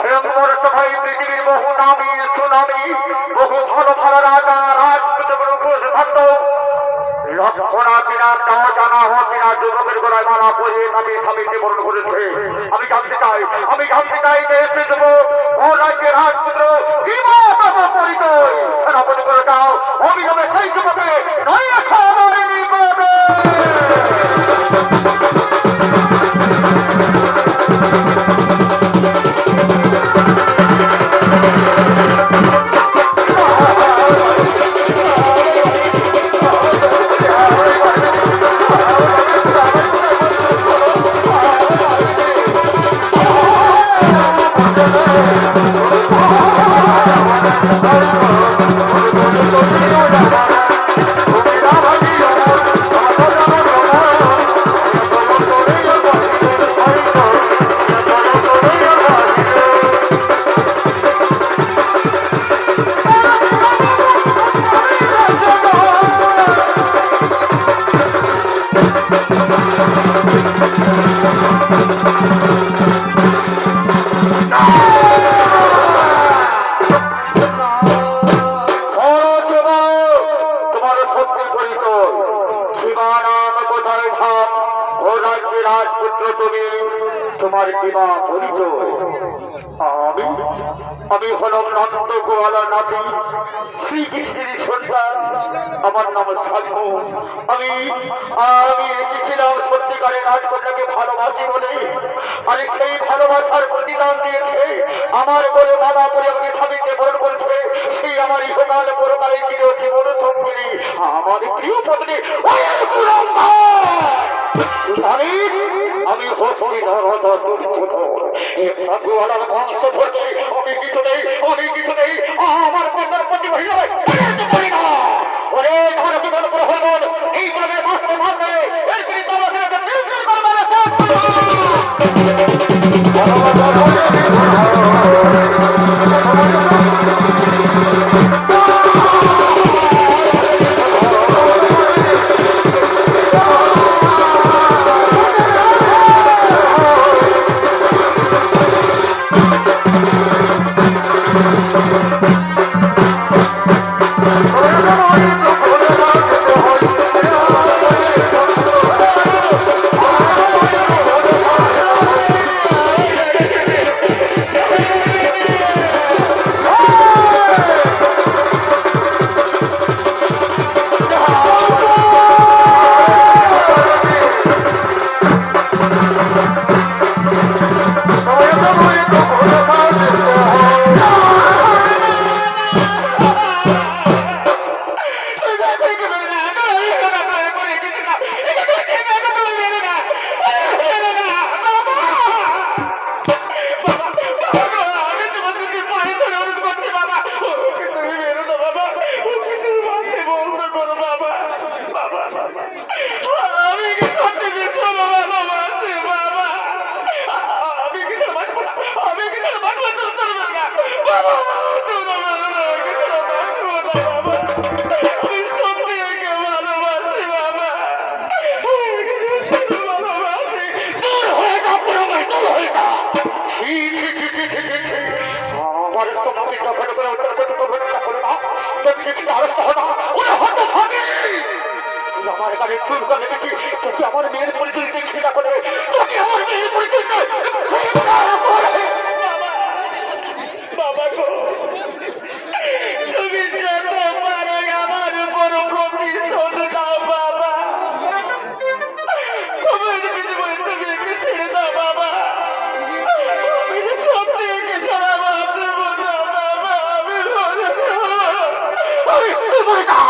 ভয়ঙ্কর সভায় পৃথিবীর বহু নামী সুনামী বহু ভালো ভালো রাজা রাজপুত্র বসে থাকতো। লক্ষণা কিনা তা জানা হওয়া কিনা যুবকের গলায় মালা পরিয়ে তাকে স্বামীকে বরণ করেছে। আমি জানতে চাই যে এসে দেব ও রাজ্যের রাজপুত্র কি পরিচয় সেনাপতি করে দাও অবিলম্বে সেই যুবকে নয় খাবারের নিকটে। তোমার কিবা পরিচয়? আমি হলাম নন্দ গোয়ালা নাতি শ্রীকৃষ্ণের সন্তান। আমার নাম সাধু। আমি এসেছিলাম সত্যিকারের রাজকন্যাকে ভালোবাসি বলে। আর সেই ভালোবাসার প্রতিদান দিয়েছে আমার বলে বাবা বলে আমাকে স্বামীকে বরণ করছে। সেই আমার ইহকাল পরকালে চিরজীবন সঙ্গিনী আমার প্রিয় পত্নী আমি হচ্ছি ধর বংশ ধরতে আমি কিছু নেই আমার কন্যার প্রতি করি না। ওরে ধর জীবন প্রহরণ এই গ্রামে বাঁচতে পারবে এর আমার গাড়ি চুল করে দেখেছি তোকে আমার মেয়ের পরিচয় দেখছি না করে তোকে আমার মেয়ের পরিচয় বাবা তুমি যত পারো আমার উপর প্রতিশোধ দাও বাবা। তোমার বিনিময়ে তুমি একে ছেড়ে দাও বাবা। আমি সত্যি একে ছাড়া বাঁচব না বাবা। আমি মরে না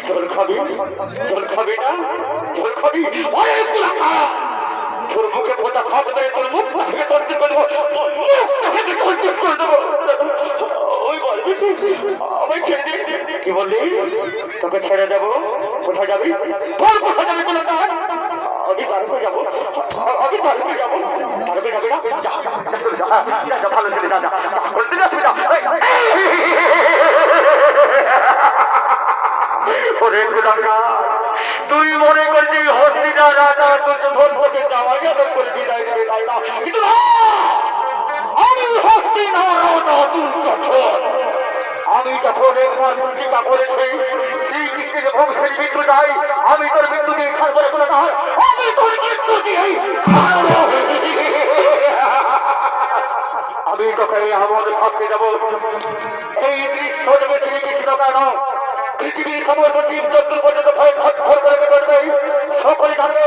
জল খাবি না জল খাবি অনেক তোর মুখে পোতা খাত মেরে তোর মুখ থেকে তর্জি করে দেবো করে দেবো ওই বলবি আমায় ছেড়ে দিয়েছি কি বললি তোকে ছেড়ে দেবো কোথায় যাবি বল কোথায় যাবি বলে না আমি পারবে যাবো পারবে যাবি না যা ভালো ছেলে যা বলতে যাচ্ছি না তুই মনে করছি হস্তিনা রাজা তোর ধর্মকে যাওয়া যাবে করে বিদায় দেবে তাই না কিন্তু আমি হস্তিনা রাজা তুই কঠোর আমি যখন একবার প্রতিজ্ঞা করেছি শ্রীকৃষ্ণের বংশের মৃত্যু চাই আমি তোর মৃত্যু দিয়ে ছাড় করে বলে না আমি তোর মৃত্যু দিয়েই আমি তোকে আমাদের ভাবতে যাবো এই দৃশ্য থেকে শ্রীকৃষ্ণ কেন পৃথিবীর সমস্ত জীব জন্তু পর্যন্ত ভয় ঘর করে করবে সকলে জানবে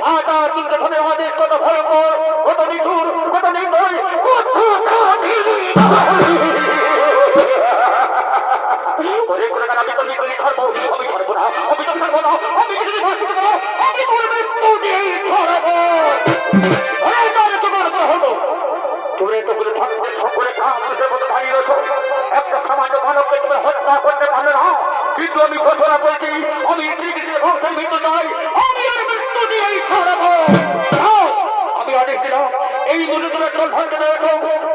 আটা চিন্তা ধরে আদেশ কত ভয়ঙ্কর কত নিঠুর কত নির্দয় আমি তো নির্দয় ছাড়বো আমি ছাড়বো না আমি তো ছাড়বো না আমি যদি ভাসতে পারবো আমি তোর মৃত্যু দিয়েই ছাড়বো তোমার হলো তোরে তো করে থাকতে সকলে কাপুরুষের মতো দাঁড়িয়ে রয়েছ একটা সামান্য মানবকে তুমি হত্যা করতে পারলে না কিন্তু আমি ঘোষণা করছি আমি শ্রীকৃষ্ণের বংশের মৃত্যু চাই আমি আর মৃত্যু দিয়েই ছাড়বো আমি আদেশ দিলাম এই মুহূর্তে তোমার জল ভাঙতে রয়েছ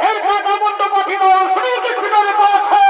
এর কাটা মন্দ পাঠিয়ে শ্রীকৃষ্ণের কাছে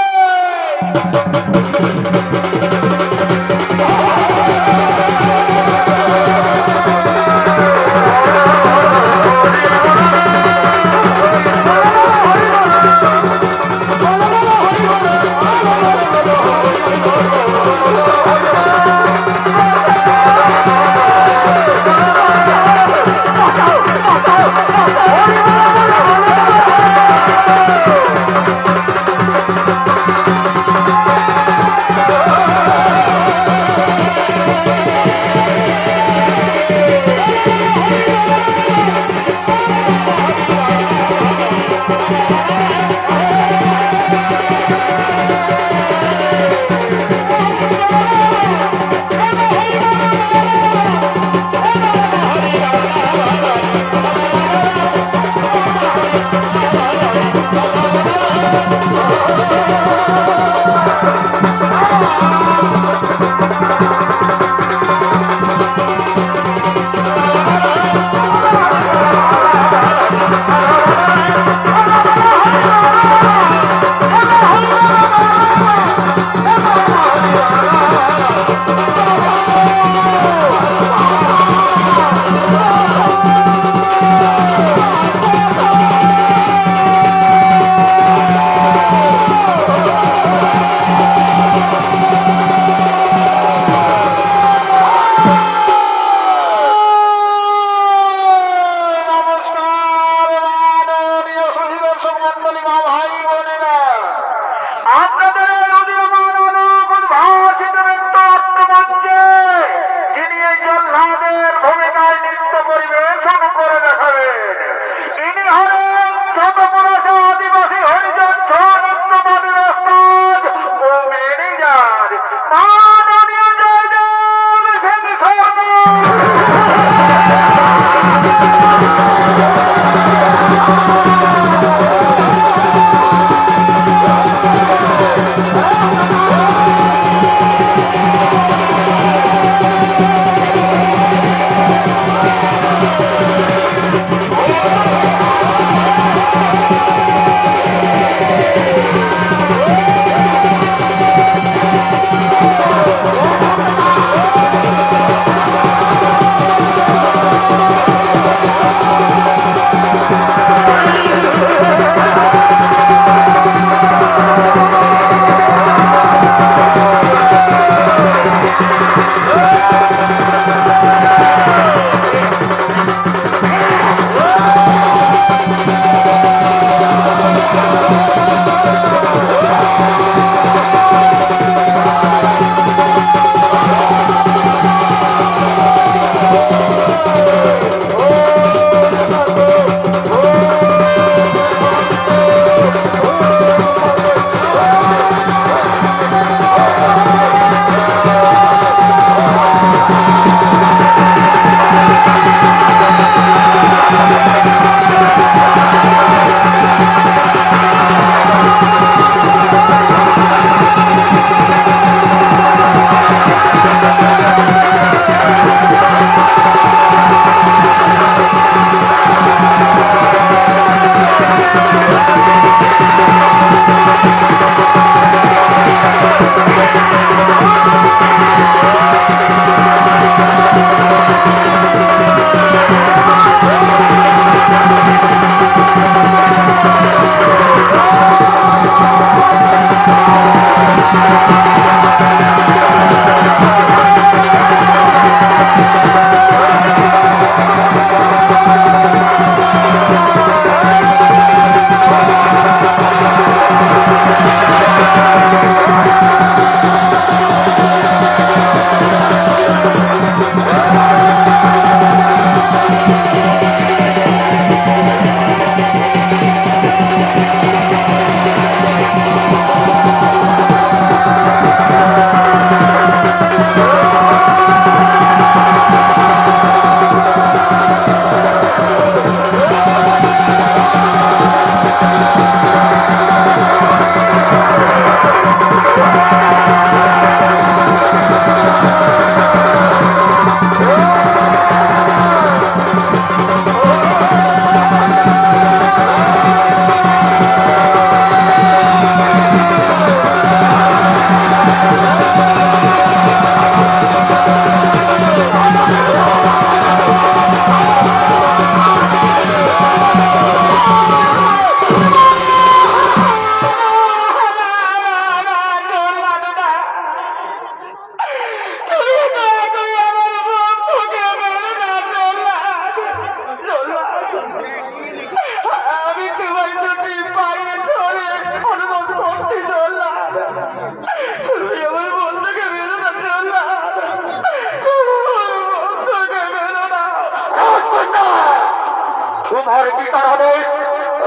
পিতার আদেশ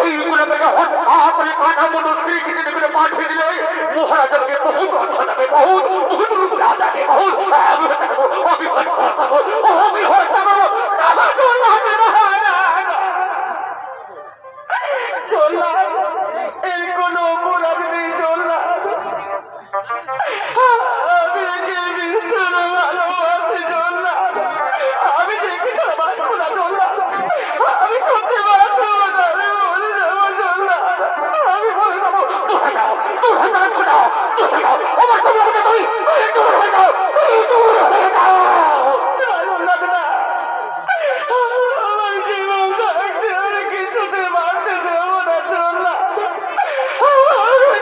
এইগুলোকে হত্যা করে কাটা মতো স্ত্রী কিছু করে পাঠিয়ে দিলে মহারাজকে বহুত অর্থ দেবে বহুত বহুত রূপা দেবে বহুত আমি হত্যা করবো আমি হত্যা করবো চললাম এই কোন অপরাধ নেই চললাম আমি ভালোবাসি চললাম আমি দেখে ছাড়া বাঁচবো না চললাম আমি সত্যি বাঁচবো না আমি বলে যাবো চললাম আমি বলে যাবো আমার জীবন থাকতে আমি কিছুতে বাঁচতে দেবো না চললাম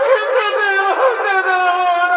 কিছুতে বাঁচতে দেবো না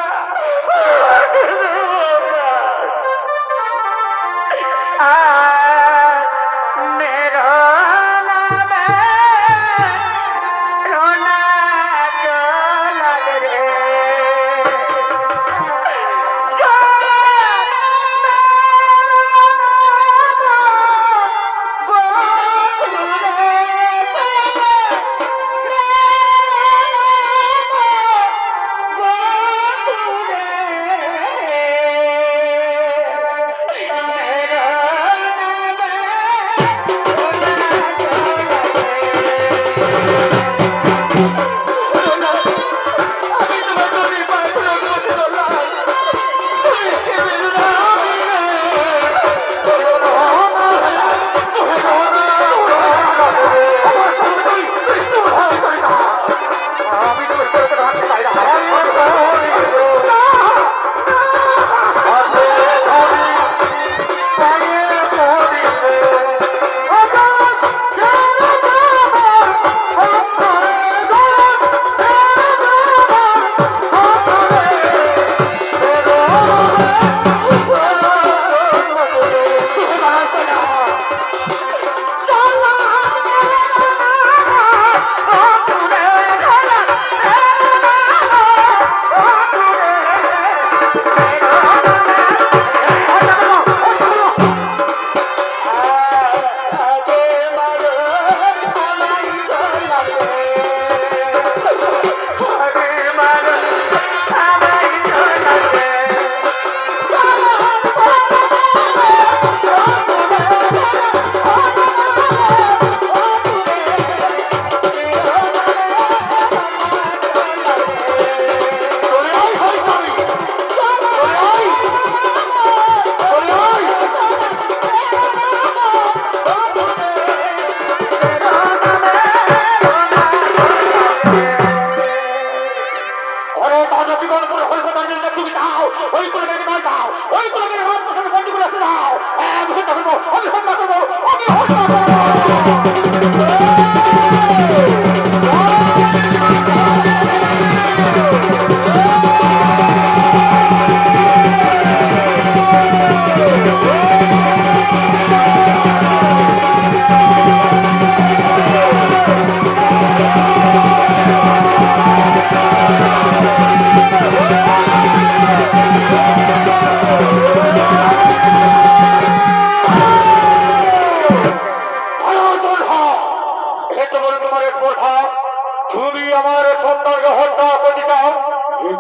তুমি আমার সন্তানকে হত্যা করতে চাও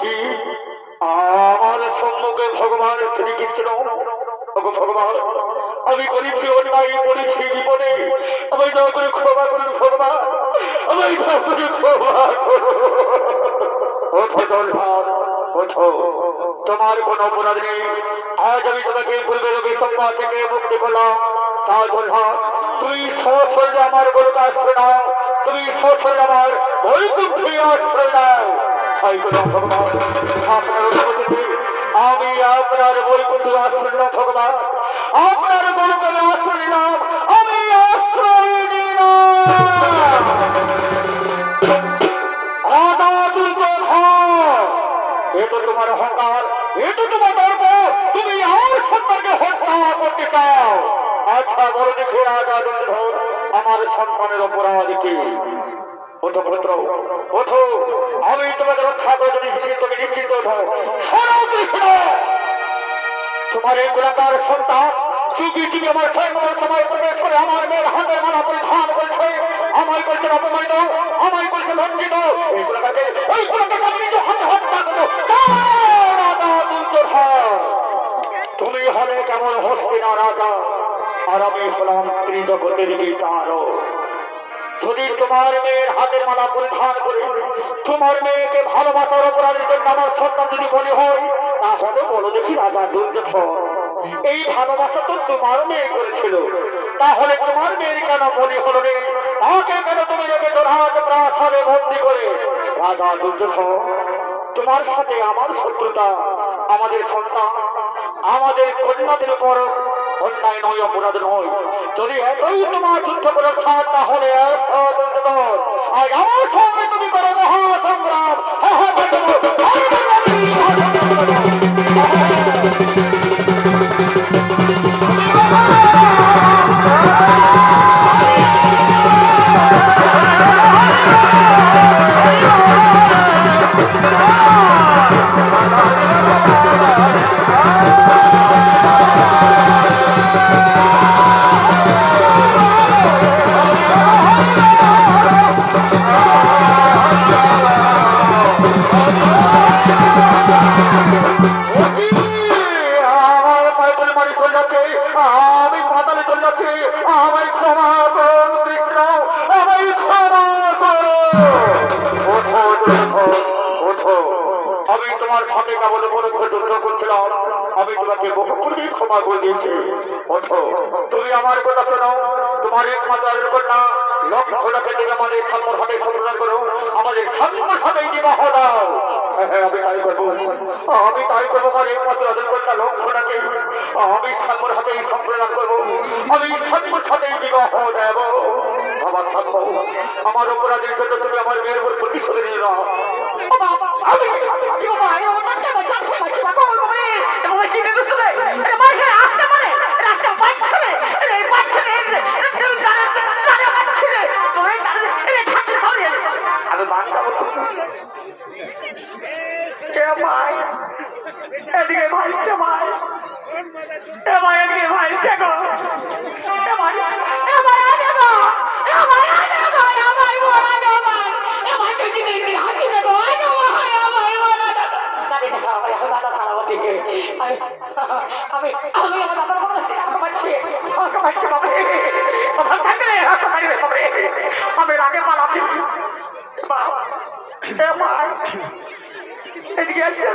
কি আমার সম্মুখে ভগবান শ্রীকৃষ্ণ ভগবান আমি করেছি অন্যায় করেছি বিপদে আমি দয়া করে ক্ষমা করুন ভগবান আমি দয়া করে ক্ষমা করুন তোমার কোন অপরাধ নেই আজ আমি তোমাকে পূর্বের অভিসম্পা থেকে মুক্তি করলাম তা বললাম তুমি সশরীরে আমার গরুকে আশ্রয় নাও তুমি সশরীরে আমার বৈকুণ্ঠে আশ্রয় নাও তাই বললাম ভগবান আপনার অনুমতিতে আমি আপনার বৈকুণ্ঠে আশ্রয় নাও ভগবান আপনার গরুকে আশ্রয় নিলাম আমি আশ্রয় নিলাম এটা তোমার অহংকার এটা তোমার গর্ব তুমি আমার সন্তানকে হত্যা করতে চাও আচ্ছা বড় দেখে রাজা দণ্ডধর আমার সন্তানের অপরাধ কি ওঠো পুত্র ওঠো আমি তোমাকে রক্ষা করে দিচ্ছি তুমি নিশ্চিন্ত ওঠো তোমার এই গোলাকার সন্তান চুপি চুপি আমার স্বয়ংবর সভায় প্রবেশ করে আমার মেয়ের হাতের মালা পরিধান করছে, আমায় করছে অপমানিত, আমায় করছে লজ্জিত। এইগুলোকে আমি নিজে হাতে হত্যা করবো। রাজা দুর্যোধন, তুমি হলে কেমন হস্তিনা রাজা, আর আমি হলাম ত্রিজগতের বিচারক। যদি তোমার মেয়ের হাতের মালা পরিধান করে তোমার মেয়েকে ভালোবাসার অপরাধের জন্য আমার সন্তান যদি বলি হয়, তাহলে বলো দেখি রাজা দুর্যোধন, এই ভালোবাসা তো তোমার মেয়ে করেছিল, তাহলে তোমার মেয়ের কেন বলি হলো রে? আগে কেন তুমি রেখে রাজ প্রাসাদে বন্দি করে? রাজা দুর্যোধন, তোমার সাথে আমার শত্রুতা আমাদের সন্তান, আমাদের কন্যাদের উপর অন্যায় নয়, অপরাধ নয়। যদি এতই তোমার যুদ্ধ করার সাথ, তাহলে আর আমার সঙ্গে তুমি করো মহাসংগ্রাম। আমি পাতালে চলে যাচ্ছি, আমায় ক্ষমা করুন কৃষ্ণ, আমায় ক্ষমা করো। আমি তোমার সাথে কেবল উপলক্ষ যুদ্ধ করছিলাম, আমি তোমাকে বহু পূর্বেই ক্ষমা করে দিয়েছি। ওঠো, তুমি আমার কথা শোনো, তোমার একমাত্র কন্যা লক্ষ্মণাকে দেখে আমাদের সামনের হাতে সম্মান করো, আমাদের সামনের হাতেই বিবাহ দাও। হ্যাঁ, আমি তাই করবো, আমি তাই করবো। আমার একমাত্র আদর কন্যা লক্ষ্মণাকে আমি সামনের হাতেই সম্প্রদান করবো, আমি সামনের হাতেই বিবাহ দেব। আমার থাকবো, আমার অপরাধের জন্য তুমি আমার মেয়ের উপর প্রতিশোধ নিয়ে নাও। এদিকে ভাই ভাই এদিকে ভাই আমি আগে পালাচ্ছি। এদিকে আসছে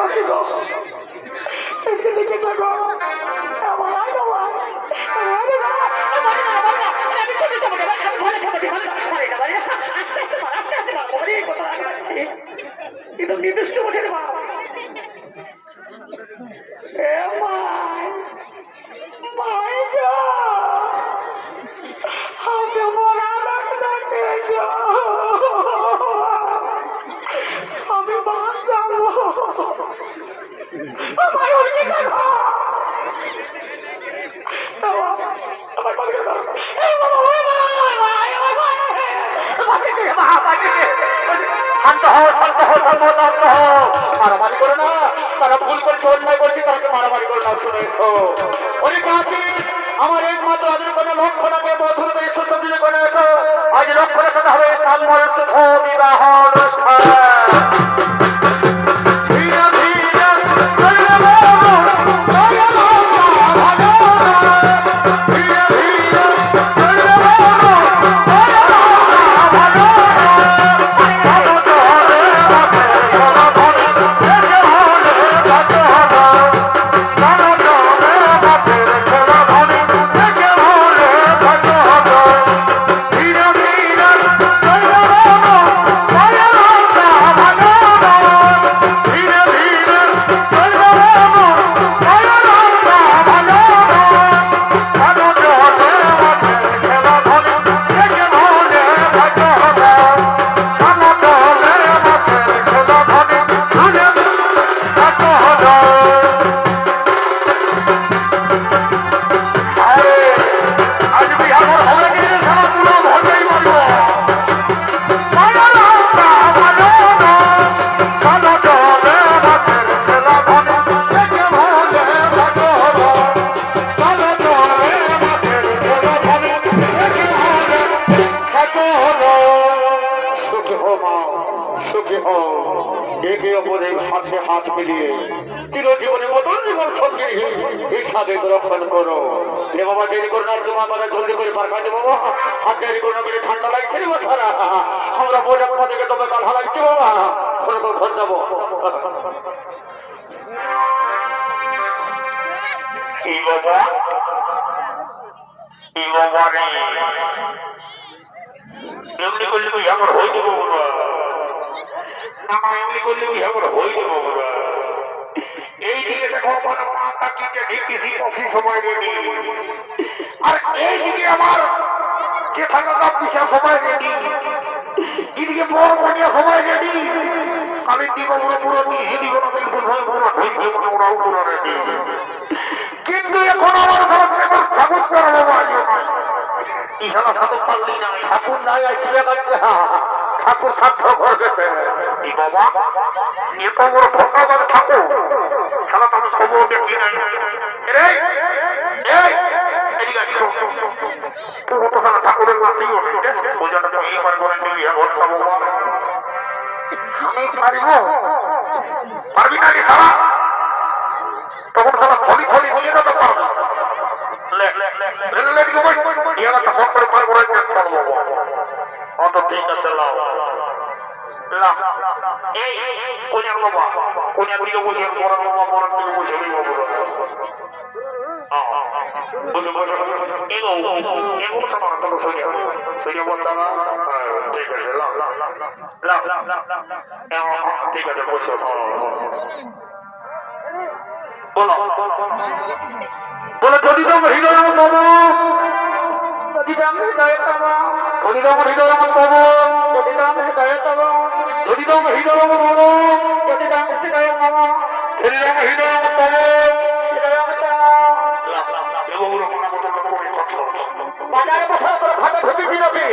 নির্দিষ্ট বসে আমি বাস যাবো। মারামারি করে না, তারা ভুল করছে, অন্যায় করছে, তাকে মারামারি করে না। শুনেছ ওরে কাছে আমার একমাত্র আদের কোনো লক্ষ্যটাকে মধুর করে সুসজ্জিত করে রেখো। আজ লক্ষ্যের সাথে হবে সালমার শুভ বিবাহ অনুষ্ঠান। মিলিয়ে চিরজীবনের মতন জীবন সঙ্গে এই সাথে রক্ষণ করো রে বাবা। দেরি করো না, তোমার আমরা জলদি করে পার খাইতে বাবা। হাত দেরি করো না, মেরে ঠান্ডা লাগছে রে বাচ্চারা। আমরা বোঝা কোথা থেকে তবে কাঁধা লাগছে বাবা। কোনো ঘর যাবো এই বাবা, এই বাবা রে এমনি করলে তুই আমার হয়ে দেবো বাবা। এমনি করলে তুই আমার হয়ে দেবো বাবা। এই দিকে দেখো আমার মা কাকিকে ঢেকেছি কফি সময় রেডি, আর এই দিকে আমার জেঠালাটা পিসা সময় রেডি, এদিকে বড় মনিয়া সময় রেডি। কালের দিকে আমরা পুরো নিয়ে দিব না, বিলকুল ভাই পুরো ঢেকে মনে ওরাও পুরো রেডি। কিন্তু এখন আমার ঘরে ঠাকুর করা বাবা ইশারা সাথে পারলি না, ঠাকুর নাই আসবে ঠাকুর সাধ্য করবে বাবা। এত বড় ভক্তার ঠাকুর সারা আমি খবর দেখি নাই ঠাকুরের নাচেই ওটা তো এই করে দিবি ঘরটা বাবা। আমি পারিব পারবি না সারা তখন সারা থলি থলি দিয়ে তো পারবো ঠিক আছে ঠিক আছে বসে বলো বলো যদি তো হৃদয় বাবু, যদি তো হৃদয় বাবা, যদি তো হৃদয় বাবু, যদি তো হৃদয় বাবা, যদি তো হৃদয় বাবু, যদি তো হৃদয় বাবা, যদি তো হৃদয় বাবু, বাজারে বসে ঘাটে ঢুকি দিনবি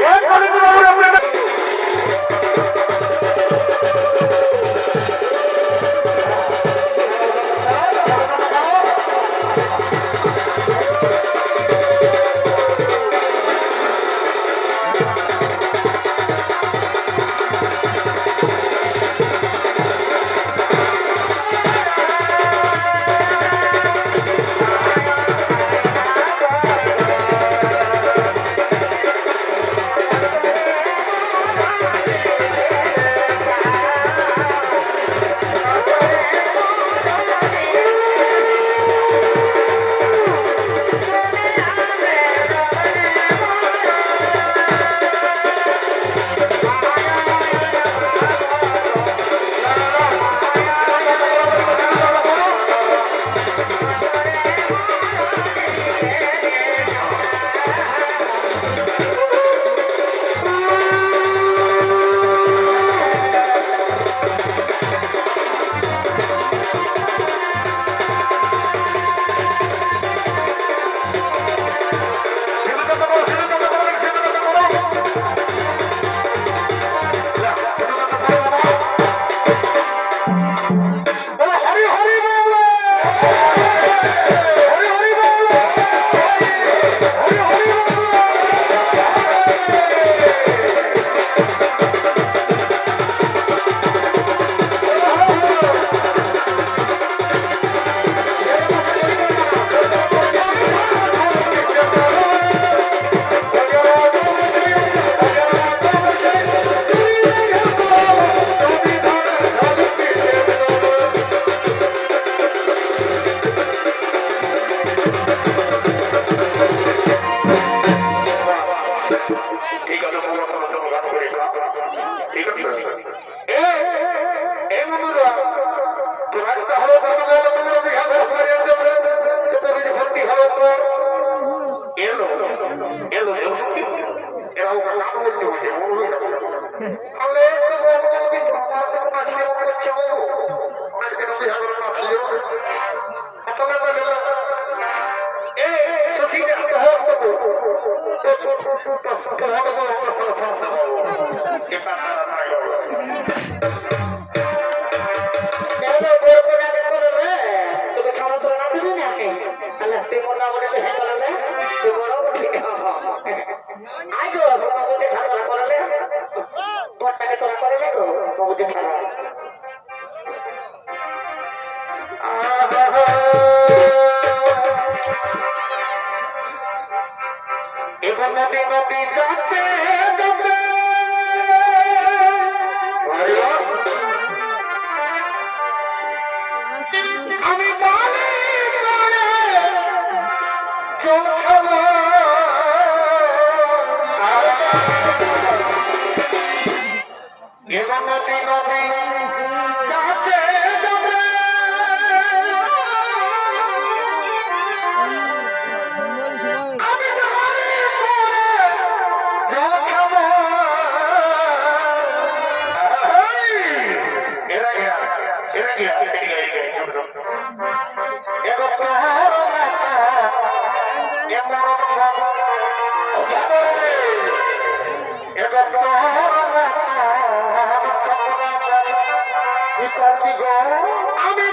নদী নদী যাতে যাতে আমি বালি করে জল খাবো নদী নদী যাতে যাতে আমি বালি করে জল খাবো এরা গিয়া এক প্রহর আমি